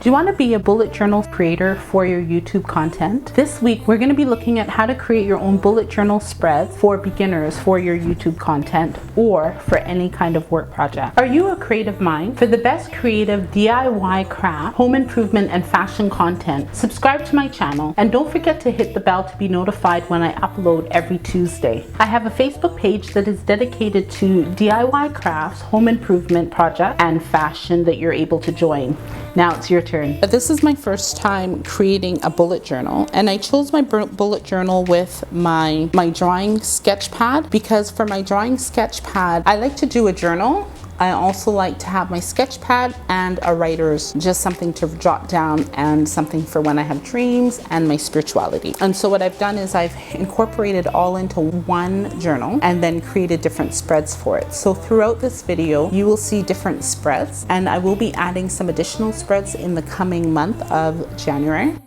Do you want to be a bullet journal creator for your YouTube content? This week, we're going to be looking at how to create your own bullet journal spreads for beginners for your YouTube content or for any kind of work project. Are you a creative mind? For the best creative DIY craft, home improvement, and fashion content, subscribe to my channel and don't forget to hit the bell to be notified when I upload every Tuesday. I have a Facebook page that is dedicated to DIY crafts, home improvement projects, and fashion that you're able to join. Now it's your turn. But this is my first time creating a bullet journal, and I chose my bullet journal with my drawing sketch pad because for my drawing sketch pad, I like to do a journal. I also like to have my sketch pad and a writer's, just something to jot down and something for when I have dreams and my spirituality. And so what I've done is I've incorporated all into one journal and then created different spreads for it. So throughout this video, you will see different spreads, and I will be adding some additional spreads in the coming month of January.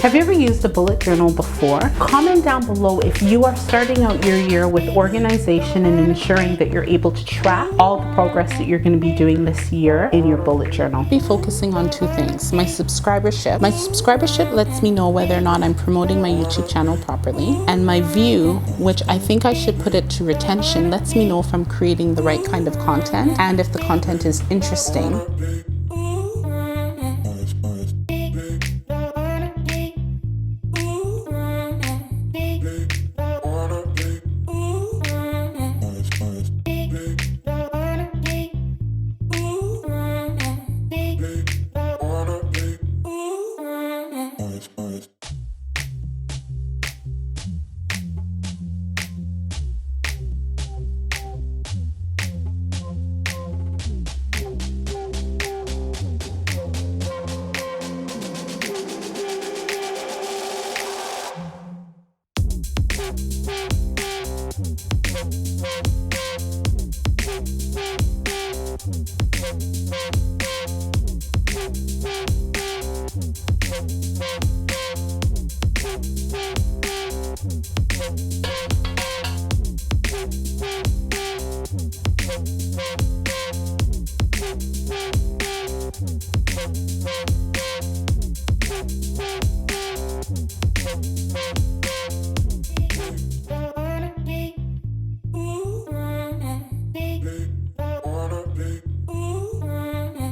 Have you ever used a bullet journal before? Comment down below if you are starting out your year with organization and ensuring that you're able to track all the progress that you're going to be doing this year in your bullet journal. Be focusing on two things: my subscribership. My subscribership lets me know whether or not I'm promoting my YouTube channel properly, and my view, which I think I should put it to retention, lets me know if I'm creating the right kind of content and if the content is interesting.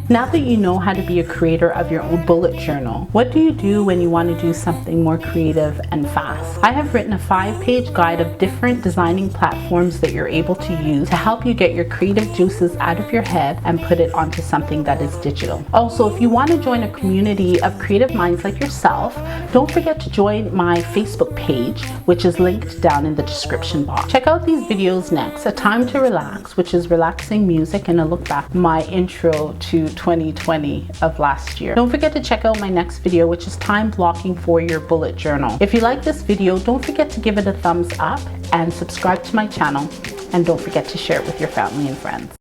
Now that you know how to be a creator of your own bullet journal, what do you do when you want to do something more creative and fast? I have written a 5-page guide of different designing platforms that you're able to use to help you get your creative juices out of your head and put it onto something that is digital. Also, if you want to join a community of creative minds like yourself, don't forget to join my Facebook page, which is linked down in the description box. Check out these videos next: A Time to Relax, which is relaxing music and a look back, my intro to 2020 of last year. Don't forget to check out my next video, which is time blocking for your bullet journal. If you like this video, don't forget to give it a thumbs up and subscribe to my channel, and don't forget to share it with your family and friends.